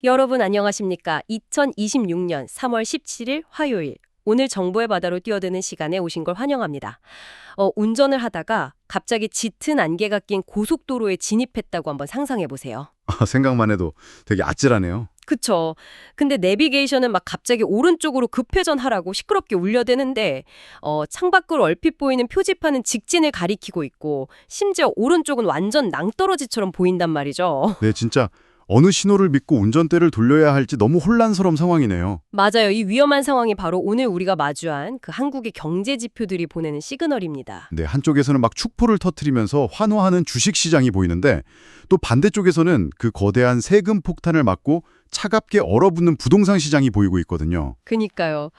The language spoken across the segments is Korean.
여러분 안녕하십니까? 2026년 3월 17일 화요일. 오늘 정보의 바다로 뛰어드는 시간에 오신 걸 환영합니다. 운전을 하다가 갑자기 짙은 안개가 낀 고속도로에 진입했다고 한번 상상해 보세요. 생각만 해도 되게 아찔하네요. 그쵸. 근데 내비게이션은 막 갑자기 오른쪽으로 급회전하라고 시끄럽게 울려대는데 창밖으로 얼핏 보이는 표지판은 직진을 가리키고 있고 심지어 오른쪽은 완전 낭떠러지처럼 보인단 말이죠. 네, 진짜 어느 신호를 믿고 운전대를 돌려야 할지 너무 혼란스러운 상황이네요. 맞아요. 이 위험한 상황이 바로 오늘 우리가 마주한 그 한국의 경제 지표들이 보내는 시그널입니다. 네, 한쪽에서는 막 축포를 터뜨리면서 환호하는 주식시장이 보이는데 또 반대쪽에서는 그 거대한 세금 폭탄을 맞고 차갑게 얼어붙는 부동산 시장이 보이고 있거든요. 그니까요.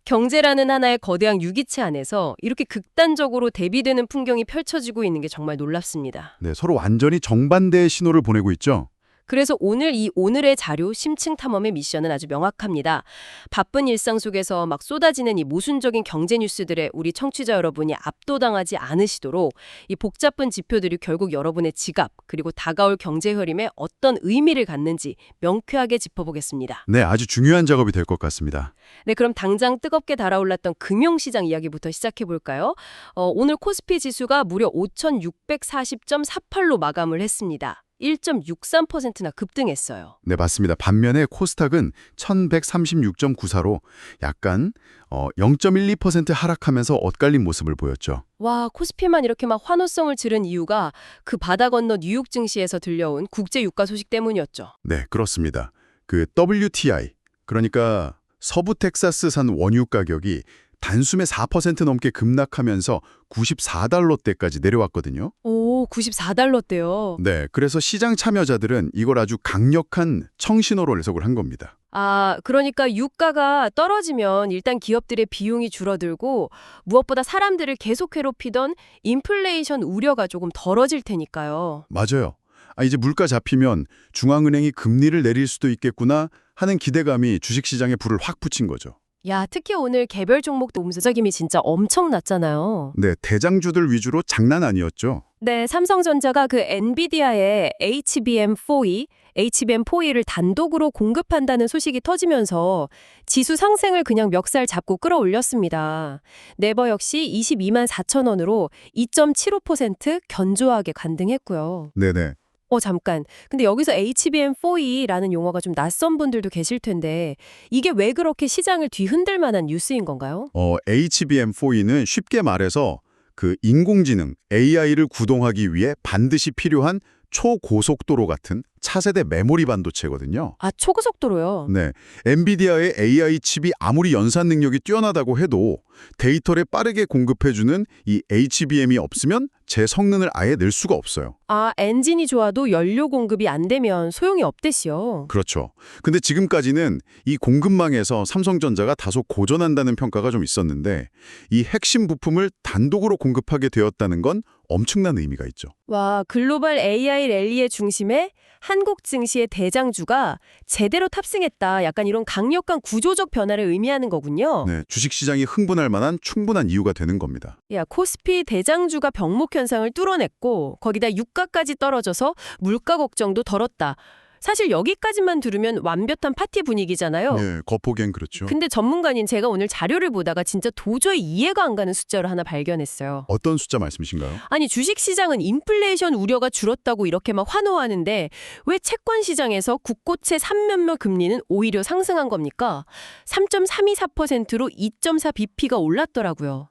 경제라는 하나의 거대한 유기체 안에서 이렇게 극단적으로 대비되는 풍경이 펼쳐지고 있는 게 정말 놀랍습니다. 네, 서로 완전히 정반대의 신호를 보내고 있죠. 그래서 오늘의 자료 심층 탐험의 미션은 아주 명확합니다. 바쁜 일상 속에서 막 쏟아지는 이 모순적인 경제 뉴스들에 우리 청취자 여러분이 압도당하지 않으시도록 이 복잡한 지표들이 결국 여러분의 지갑 그리고 다가올 경제 흐름에 어떤 의미를 갖는지 명쾌하게 짚어보겠습니다. 네, 아주 중요한 작업이 될 것 같습니다. 네, 그럼 당장 뜨겁게 달아올랐던 금융시장 이야기부터 시작해볼까요? 오늘 코스피 지수가 무려 5,640.48로 마감을 했습니다. 1.63%나 급등했어요. 네, 맞습니다. 반면에 코스닥은 1136.94로 약간 0.12% 하락하면서 엇갈린 모습을 보였죠. 와, 코스피만 이렇게 막 환호성을 지른 이유가 그 바다 건너 뉴욕 증시에서 들려온 국제 유가 소식 때문이었죠. 네, 그렇습니다. 그 WTI, 그러니까 서부 텍사스산 원유 가격이 단숨에 4% 넘게 급락하면서 94달러대까지 내려왔거든요. 오, 94달러대요. 네, 그래서 시장 참여자들은 이걸 아주 강력한 청신호로 해석을 한 겁니다. 아, 그러니까 유가가 떨어지면 일단 기업들의 비용이 줄어들고 무엇보다 사람들을 계속 괴롭히던 인플레이션 우려가 조금 덜어질 테니까요. 맞아요. 이제 물가 잡히면 중앙은행이 금리를 내릴 수도 있겠구나 하는 기대감이 주식시장에 불을 확 붙인 거죠. 야, 특히 오늘 개별 종목도 움직임이 진짜 엄청났잖아요. 네, 대장주들 위주로 장난 아니었죠. 네, 삼성전자가 그 엔비디아의 HBM4E를 단독으로 공급한다는 소식이 터지면서 지수 상승을 그냥 멱살 잡고 끌어올렸습니다. 네버 역시 22만 4천 원으로 2.75% 견조하게 간등했고요. 네네. 잠깐. 근데 여기서 HBM4E라는 용어가 좀 낯선 분들도 계실 텐데 이게 왜 그렇게 시장을 뒤흔들 만한 뉴스인 건가요? HBM4E는 쉽게 말해서 그 인공지능 AI를 구동하기 위해 반드시 필요한 초고속도로 같은 차세대 메모리 반도체거든요. 아, 초고속도로요. 네, 엔비디아의 AI 칩이 아무리 연산 능력이 뛰어나다고 해도 데이터를 빠르게 공급해주는 이 HBM이 없으면 제 성능을 아예 낼 수가 없어요. 아, 엔진이 좋아도 연료 공급이 안 되면 소용이 없대시요. 그렇죠. 근데 지금까지는 이 공급망에서 삼성전자가 다소 고전한다는 평가가 좀 있었는데 이 핵심 부품을 단독으로 공급하게 되었다는 건 엄청난 의미가 있죠. 와, 글로벌 AI 랠리의 중심에 한국 증시의 대장주가 제대로 탑승했다. 약간 이런 강력한 구조적 변화를 의미하는 거군요. 네, 주식시장이 흥분할 만한 충분한 이유가 되는 겁니다. 야, 코스피 대장주가 병목 현상을 뚫어냈고 거기다 유가까지 떨어져서 물가 걱정도 덜었다. 사실 여기까지만 들으면 완벽한 파티 분위기잖아요. 네, 겉보기엔 그렇죠. 근데 전문가인 제가 오늘 자료를 보다가 진짜 도저히 이해가 안 가는 숫자를 하나 발견했어요. 어떤 숫자 말씀이신가요? 아니, 주식시장은 인플레이션 우려가 줄었다고 이렇게 막 환호하는데 왜 채권시장에서 국고채 3몇몇 금리는 오히려 상승한 겁니까? 3.324%로 2.4bp가 올랐더라고요.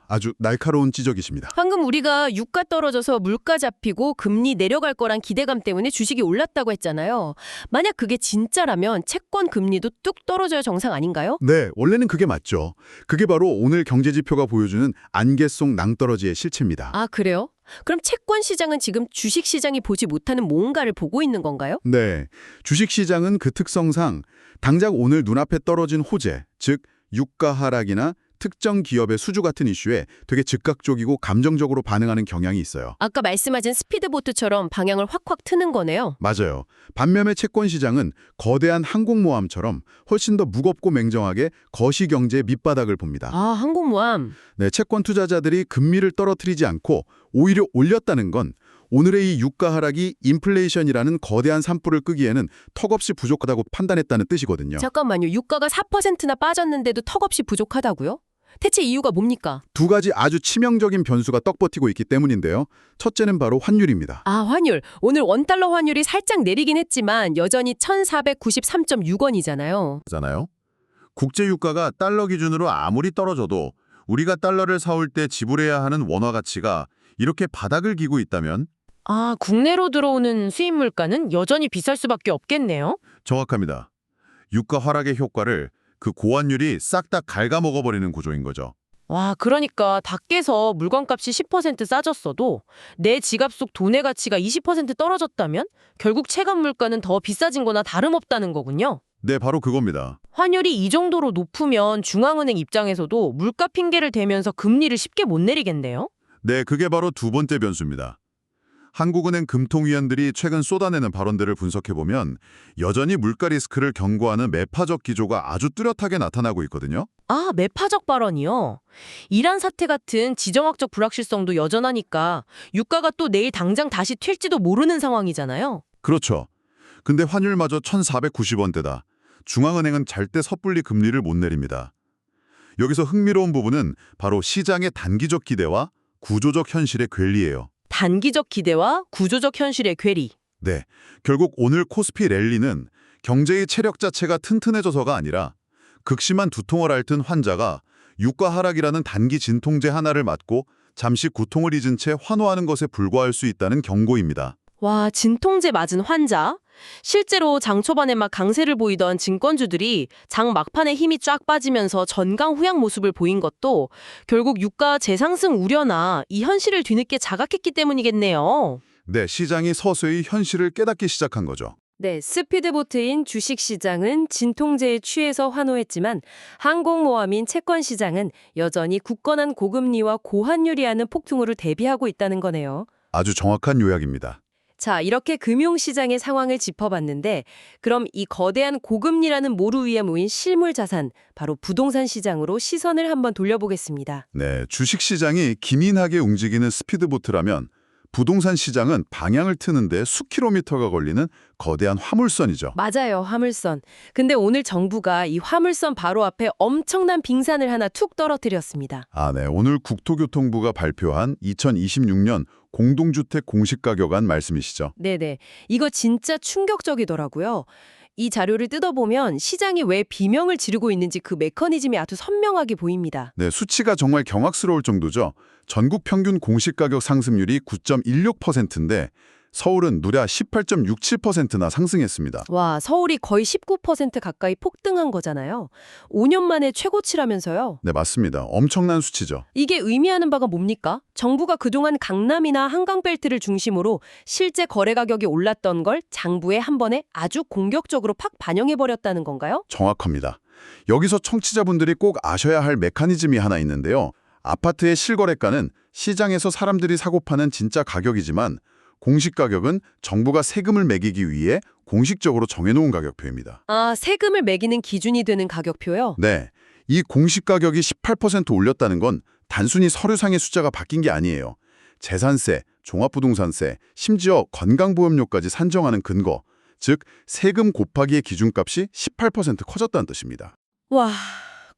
아주 날카로운 지적이십니다. 방금 우리가 유가 떨어져서 물가 잡히고 금리 내려갈 거란 기대감 때문에 주식이 올랐다고 했잖아요. 만약 그게 진짜라면 채권 금리도 뚝 떨어져야 정상 아닌가요? 네, 원래는 그게 맞죠. 그게 바로 오늘 경제지표가 보여주는 안개 속 낭떠러지의 실체입니다. 아, 그래요? 그럼 채권 시장은 지금 주식 시장이 보지 못하는 뭔가를 보고 있는 건가요? 네, 주식시장은 그 특성상 당장 오늘 눈앞에 떨어진 호재, 즉 유가 하락이나 특정 기업의 수주 같은 이슈에 되게 즉각적이고 감정적으로 반응하는 경향이 있어요. 아까 말씀하신 스피드보트처럼 방향을 확확 트는 거네요. 맞아요. 반면에 채권 시장은 거대한 항공모함처럼 훨씬 더 무겁고 맹정하게 거시경제의 밑바닥을 봅니다. 아, 항공모함. 네, 채권 투자자들이 금리를 떨어뜨리지 않고 오히려 올렸다는 건 오늘의 이 유가 하락이 인플레이션이라는 거대한 산불을 끄기에는 턱없이 부족하다고 판단했다는 뜻이거든요. 잠깐만요. 유가가 4%나 빠졌는데도 턱없이 부족하다고요? 대체 이유가 뭡니까? 두 가지 아주 치명적인 변수가 떡버티고 있기 때문인데요. 첫째는 바로 환율입니다. 아, 환율. 오늘 원달러 환율이 살짝 내리긴 했지만 여전히 1,493.6원이잖아요. 잖아요. 국제 유가가 달러 기준으로 아무리 떨어져도 우리가 달러를 사올 때 지불해야 하는 원화 가치가 이렇게 바닥을 기고 있다면 아, 국내로 들어오는 수입 물가는 여전히 비쌀 수밖에 없겠네요. 정확합니다. 유가 하락의 효과를 그 고환율이 싹 다 갉아먹어버리는 구조인 거죠. 와, 그러니까 밖에서 물건값이 10% 싸졌어도 내 지갑 속 돈의 가치가 20% 떨어졌다면 결국 체감 물가는 더 비싸진 거나 다름없다는 거군요. 네, 바로 그겁니다. 환율이 이 정도로 높으면 중앙은행 입장에서도 물가 핑계를 대면서 금리를 쉽게 못 내리겠네요. 네, 그게 바로 두 번째 변수입니다. 한국은행 금통위원들이 최근 쏟아내는 발언들을 분석해보면 여전히 물가 리스크를 경고하는 매파적 기조가 아주 뚜렷하게 나타나고 있거든요. 아, 매파적 발언이요. 이란 사태 같은 지정학적 불확실성도 여전하니까 유가가 또 내일 당장 다시 튈지도 모르는 상황이잖아요. 그렇죠. 근데 환율마저 1,490원대다. 중앙은행은 절대 섣불리 금리를 못 내립니다. 여기서 흥미로운 부분은 바로 시장의 단기적 기대와 구조적 현실의 괴리예요. 단기적 기대와 구조적 현실의 괴리. 네, 결국 오늘 코스피 랠리는 경제의 체력 자체가 튼튼해져서가 아니라 극심한 두통을 앓던 환자가 유가 하락이라는 단기 진통제 하나를 맞고 잠시 고통을 잊은 채 환호하는 것에 불과할 수 있다는 경고입니다. 와, 진통제 맞은 환자? 실제로 장 초반에 막 강세를 보이던 증권주들이 장 막판에 힘이 쫙 빠지면서 전강 후양 모습을 보인 것도 결국 유가 재상승 우려나 이 현실을 뒤늦게 자각했기 때문이겠네요. 네, 시장이 서서히 현실을 깨닫기 시작한 거죠. 네, 스피드보트인 주식시장은 진통제에 취해서 환호했지만 항공모함인 채권시장은 여전히 굳건한 고금리와 고환율이 하는 폭풍우를 대비하고 있다는 거네요. 아주 정확한 요약입니다. 자, 이렇게 금융시장의 상황을 짚어봤는데 그럼 이 거대한 고금리라는 모루 위에 모인 실물 자산, 바로 부동산 시장으로 시선을 한번 돌려보겠습니다. 네, 주식시장이 기민하게 움직이는 스피드보트라면 부동산 시장은 방향을 트는데 수킬로미터가 걸리는 거대한 화물선이죠. 맞아요, 화물선. 근데 오늘 정부가 이 화물선 바로 앞에 엄청난 빙산을 하나 툭 떨어뜨렸습니다. 네, 오늘 국토교통부가 발표한 2026년 공동주택 공시가격안 말씀이시죠? 네네. 이거 진짜 충격적이더라고요. 이 자료를 뜯어보면 시장이 왜 비명을 지르고 있는지 그 메커니즘이 아주 선명하게 보입니다. 네, 수치가 정말 경악스러울 정도죠. 전국 평균 공시가격 상승률이 9.16%인데 서울은 무려 18.67%나 상승했습니다. 와, 서울이 거의 19% 가까이 폭등한 거잖아요. 5년 만에 최고치라면서요. 네, 맞습니다. 엄청난 수치죠. 이게 의미하는 바가 뭡니까? 정부가 그동안 강남이나 한강벨트를 중심으로 실제 거래 가격이 올랐던 걸 장부에 한 번에 아주 공격적으로 팍 반영해버렸다는 건가요? 정확합니다. 여기서 청취자분들이 꼭 아셔야 할 메커니즘이 하나 있는데요. 아파트의 실거래가는 시장에서 사람들이 사고 파는 진짜 가격이지만 공시가격은 정부가 세금을 매기기 위해 공식적으로 정해놓은 가격표입니다. 아, 세금을 매기는 기준이 되는 가격표요? 네, 이 공시가격이 18% 올렸다는 건 단순히 서류상의 숫자가 바뀐 게 아니에요. 재산세, 종합부동산세, 심지어 건강보험료까지 산정하는 근거, 즉 세금 곱하기의 기준값이 18% 커졌다는 뜻입니다. 와,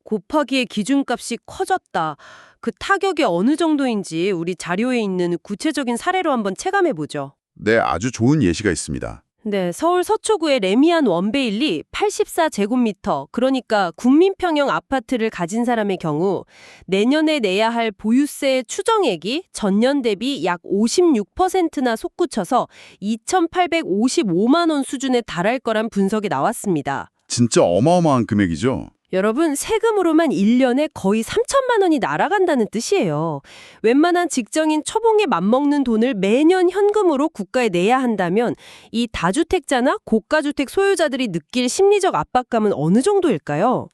곱하기의 기준값이 커졌다. 그 타격이 어느 정도인지 우리 자료에 있는 구체적인 사례로 한번 체감해보죠. 네, 아주 좋은 예시가 있습니다. 네, 서울 서초구의 레미안 원베일리 84제곱미터, 그러니까 국민평형 아파트를 가진 사람의 경우 내년에 내야 할 보유세 추정액이 전년 대비 약 56%나 솟구쳐서 2,855만 원 수준에 달할 거란 분석이 나왔습니다. 진짜 어마어마한 금액이죠. 여러분, 세금으로만 1년에 거의 3천만 원이 날아간다는 뜻이에요. 웬만한 직장인 초봉에 맞먹는 돈을 매년 현금으로 국가에 내야 한다면 이 다주택자나 고가주택 소유자들이 느낄 심리적 압박감은 어느 정도일까요?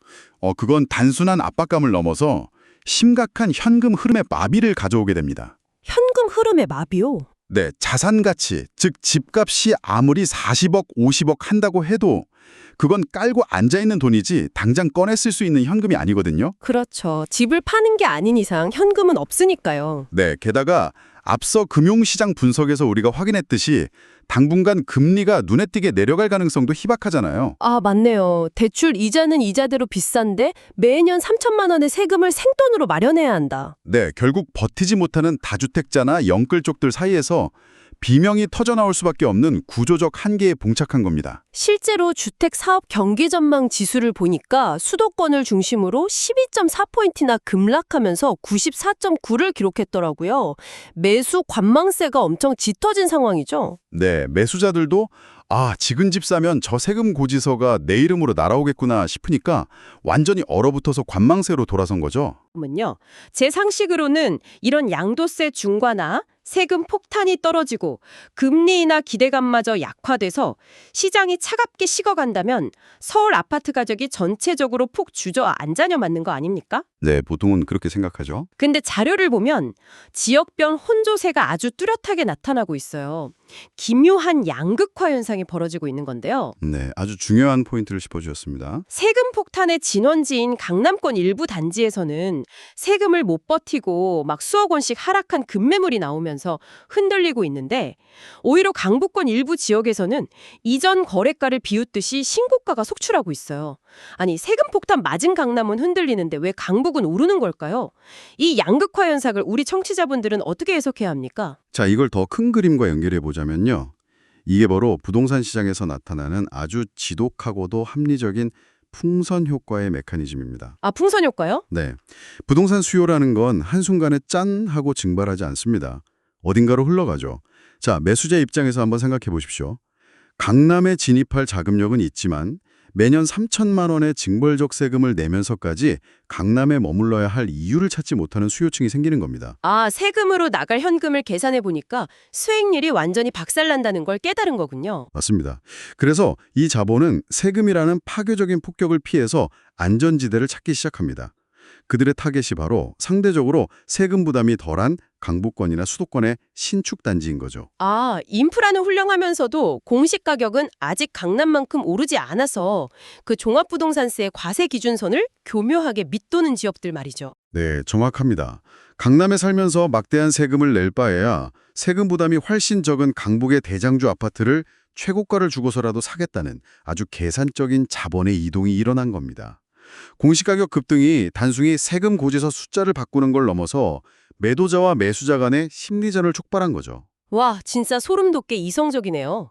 그건 단순한 압박감을 넘어서 심각한 현금 흐름의 마비를 가져오게 됩니다. 현금 흐름의 마비요? 네, 자산 가치, 즉 집값이 아무리 40억, 50억 한다고 해도 그건 깔고 앉아있는 돈이지 당장 꺼내 쓸 수 있는 현금이 아니거든요. 그렇죠. 집을 파는 게 아닌 이상 현금은 없으니까요. 네, 게다가 앞서 금융시장 분석에서 우리가 확인했듯이 당분간 금리가 눈에 띄게 내려갈 가능성도 희박하잖아요. 아, 맞네요. 대출 이자는 이자대로 비싼데 매년 3천만 원의 세금을 생돈으로 마련해야 한다. 네, 결국 버티지 못하는 다주택자나 영끌족들 사이에서 비명이 터져나올 수밖에 없는 구조적 한계에 봉착한 겁니다. 실제로 주택 사업 경기 전망 지수를 보니까 수도권을 중심으로 12.4포인트나 급락하면서 94.9를 기록했더라고요. 매수 관망세가 엄청 짙어진 상황이죠. 네, 매수자들도 지금 집 사면 저 세금 고지서가 내 이름으로 날아오겠구나 싶으니까 완전히 얼어붙어서 관망세로 돌아선 거죠. 그러면요. 제 상식으로는 이런 양도세 중과나 세금 폭탄이 떨어지고 금리 인하 기대감마저 약화돼서 시장이 차갑게 식어간다면 서울 아파트 가격이 전체적으로 푹 주저앉아냐 맞는 거 아닙니까? 네, 보통은 그렇게 생각하죠. 근데 자료를 보면 지역별 혼조세가 아주 뚜렷하게 나타나고 있어요. 기묘한 양극화 현상이 벌어지고 있는 건데요. 네, 아주 중요한 포인트를 짚어주셨습니다. 세금 폭탄의 진원지인 강남권 일부 단지에서는 세금을 못 버티고 막 수억 원씩 하락한 급매물이 나오면서 흔들리고 있는데 오히려 강북권 일부 지역에서는 이전 거래가를 비웃듯이 신고가가 속출하고 있어요. 아니 세금 폭탄 맞은 강남은 흔들리는데 왜 강북은 오르는 걸까요? 이 양극화 현상을 우리 청취자분들은 어떻게 해석해야 합니까? 자, 이걸 더 큰 그림과 연결해 보자면요. 이게 바로 부동산 시장에서 나타나는 아주 지독하고도 합리적인 풍선 효과의 메커니즘입니다. 아, 풍선 효과요? 네, 부동산 수요라는 건 한순간에 짠 하고 증발하지 않습니다. 어딘가로 흘러가죠. 자, 매수자 입장에서 한번 생각해 보십시오. 강남에 진입할 자금력은 있지만 매년 3천만 원의 징벌적 세금을 내면서까지 강남에 머물러야 할 이유를 찾지 못하는 수요층이 생기는 겁니다. 아, 세금으로 나갈 현금을 계산해 보니까 수익률이 완전히 박살난다는 걸 깨달은 거군요. 맞습니다. 그래서 이 자본은 세금이라는 파괴적인 폭격을 피해서 안전지대를 찾기 시작합니다. 그들의 타겟이 바로 상대적으로 세금 부담이 덜한 강북권이나 수도권의 신축 단지인 거죠. 아, 인프라는 훌륭하면서도 공시 가격은 아직 강남만큼 오르지 않아서 그 종합부동산세의 과세 기준선을 교묘하게 밑도는 지역들 말이죠. 네, 정확합니다. 강남에 살면서 막대한 세금을 낼 바에야 세금 부담이 훨씬 적은 강북의 대장주 아파트를 최고가를 주고서라도 사겠다는 아주 계산적인 자본의 이동이 일어난 겁니다. 공시가격 급등이 단순히 세금 고지서 숫자를 바꾸는 걸 넘어서 매도자와 매수자 간의 심리전을 촉발한 거죠. 와, 진짜 소름 돋게 이성적이네요.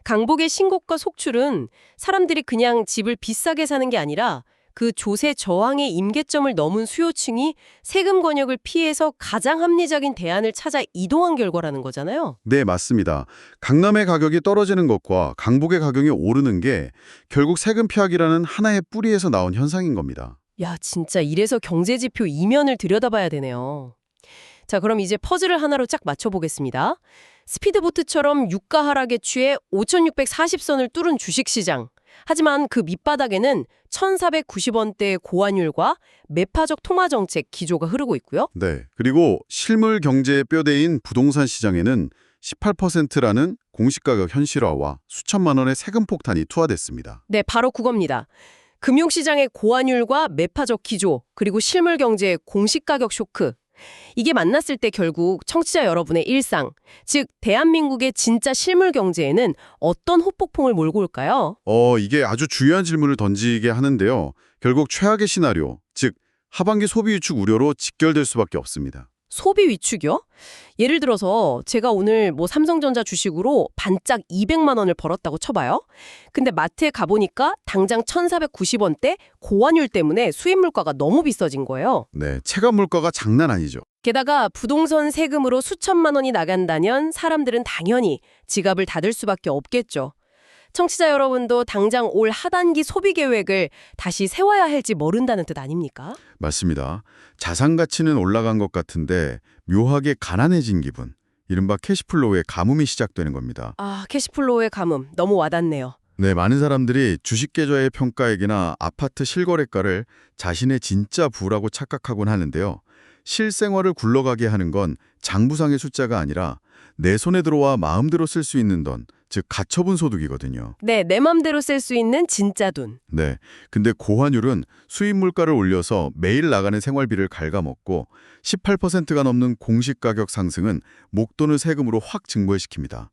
강북의 신고가 속출은 사람들이 그냥 집을 비싸게 사는 게 아니라 그 조세 저항의 임계점을 넘은 수요층이 세금 권역을 피해서 가장 합리적인 대안을 찾아 이동한 결과라는 거잖아요. 네, 맞습니다. 강남의 가격이 떨어지는 것과 강북의 가격이 오르는 게 결국 세금 피하기라는 하나의 뿌리에서 나온 현상인 겁니다. 야, 진짜 이래서 경제지표 이면을 들여다봐야 되네요. 자, 그럼 이제 퍼즐을 하나로 쫙 맞춰보겠습니다. 스피드보트처럼 유가 하락에 취해 5,640선을 뚫은 주식시장. 하지만 그 밑바닥에는 1,490원대의 고환율과 매파적 통화정책 기조가 흐르고 있고요. 네, 그리고 실물 경제의 뼈대인 부동산 시장에는 18%라는 공시가격 현실화와 수천만 원의 세금 폭탄이 투하됐습니다. 네, 바로 그겁니다. 금융시장의 고환율과 매파적 기조, 그리고 실물 경제의 공시가격 쇼크. 이게 만났을 때 결국 청취자 여러분의 일상, 즉 대한민국의 진짜 실물 경제에는 어떤 후폭풍을 몰고 올까요? 이게 아주 중요한 질문을 던지게 하는데요. 결국 최악의 시나리오, 즉 하반기 소비 위축 우려로 직결될 수밖에 없습니다. 소비 위축이요? 예를 들어서 제가 오늘 삼성전자 주식으로 반짝 200만 원을 벌었다고 쳐봐요. 근데 마트에 가보니까 당장 1,490원대 고환율 때문에 수입 물가가 너무 비싸진 거예요. 네, 체감 물가가 장난 아니죠. 게다가 부동산 세금으로 수천만 원이 나간다면 사람들은 당연히 지갑을 닫을 수밖에 없겠죠. 청취자 여러분도 당장 올 하반기 소비 계획을 다시 세워야 할지 모른다는 뜻 아닙니까? 맞습니다. 자산 가치는 올라간 것 같은데 묘하게 가난해진 기분, 이른바 캐시플로우의 가뭄이 시작되는 겁니다. 아, 캐시플로우의 가뭄 너무 와닿네요. 네, 많은 사람들이 주식 계좌의 평가액이나 아파트 실거래가를 자신의 진짜 부라고 착각하곤 하는데요. 실생활을 굴러가게 하는 건 장부상의 숫자가 아니라 내 손에 들어와 마음대로 쓸 수 있는 돈, 즉 가처분 소득이거든요. 네, 내 맘대로 쓸 수 있는 진짜 돈. 네. 근데 고환율은 수입 물가를 올려서 매일 나가는 생활비를 갉아먹고 18%가 넘는 공시 가격 상승은 목돈을 세금으로 확 증발시킵니다.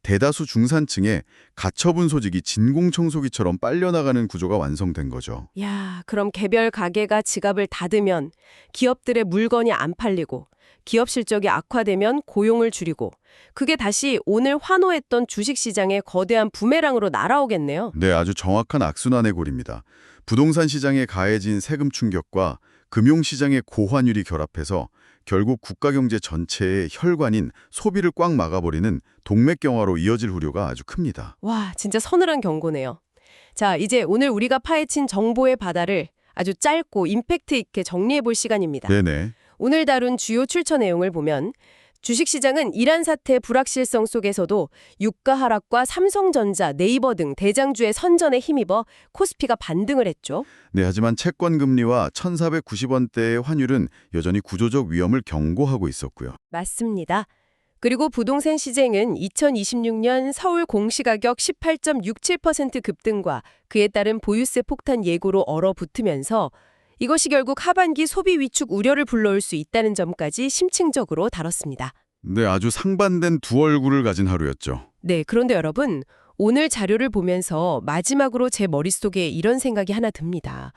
대다수 중산층에 가처분 소득이 진공청소기처럼 빨려나가는 구조가 완성된 거죠. 야, 그럼 개별 가게가 지갑을 닫으면 기업들의 물건이 안 팔리고 기업 실적이 악화되면 고용을 줄이고 그게 다시 오늘 환호했던 주식시장의 거대한 부메랑으로 날아오겠네요. 네, 아주 정확한 악순환의 고리입니다. 부동산 시장에 가해진 세금 충격과 금융시장의 고환율이 결합해서 결국 국가경제 전체의 혈관인 소비를 꽉 막아버리는 동맥경화로 이어질 우려가 아주 큽니다. 와, 진짜 서늘한 경고네요. 자, 이제 오늘 우리가 파헤친 정보의 바다를 아주 짧고 임팩트 있게 정리해 볼 시간입니다. 네네. 오늘 다룬 주요 출처 내용을 보면 주식시장은 이란 사태 불확실성 속에서도 유가 하락과 삼성전자, 네이버 등 대장주의 선전에 힘입어 코스피가 반등을 했죠. 네, 하지만 채권 금리와 1,490원대의 환율은 여전히 구조적 위험을 경고하고 있었고요. 맞습니다. 그리고 부동산 시장은 2026년 서울 공시가격 18.67% 급등과 그에 따른 보유세 폭탄 예고로 얼어붙으면서 이것이 결국 하반기 소비 위축 우려를 불러올 수 있다는 점까지 심층적으로 다뤘습니다. 네, 아주 상반된 두 얼굴을 가진 하루였죠. 네, 그런데 여러분, 오늘 자료를 보면서 마지막으로 제 머릿속에 이런 생각이 하나 듭니다.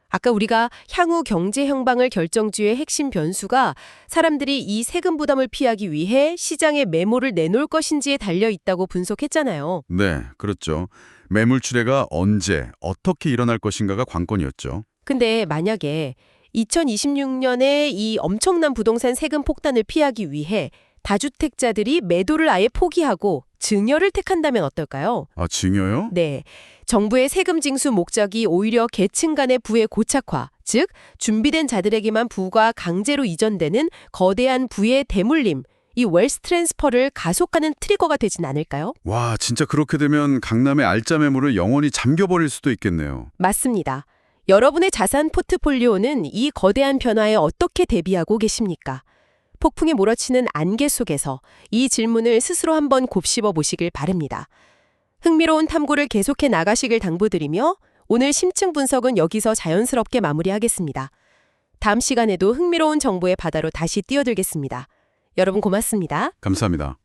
아까 우리가 향후 경제 형방을 결정지의 핵심 변수가 사람들이 이 세금 부담을 피하기 위해 시장에 매물을 내놓을 것인지에 달려 있다고 분석했잖아요. 네, 그렇죠. 매물 출회가 언제, 어떻게 일어날 것인가가 관건이었죠. 근데 만약에 2026년에 이 엄청난 부동산 세금 폭탄을 피하기 위해 다주택자들이 매도를 아예 포기하고 증여를 택한다면 어떨까요? 아, 증여요? 네. 정부의 세금 징수 목적이 오히려 계층 간의 부의 고착화, 즉 준비된 자들에게만 부가 강제로 이전되는 거대한 부의 대물림, 이 웰스 트랜스퍼를 가속하는 트리거가 되진 않을까요? 와, 진짜 그렇게 되면 강남의 알짜 매물을 영원히 잠겨버릴 수도 있겠네요. 맞습니다. 여러분의 자산 포트폴리오는 이 거대한 변화에 어떻게 대비하고 계십니까? 폭풍에 몰아치는 안개 속에서 이 질문을 스스로 한번 곱씹어 보시길 바랍니다. 흥미로운 탐구를 계속해 나가시길 당부드리며 오늘 심층 분석은 여기서 자연스럽게 마무리하겠습니다. 다음 시간에도 흥미로운 정보의 바다로 다시 뛰어들겠습니다. 여러분 고맙습니다. 감사합니다.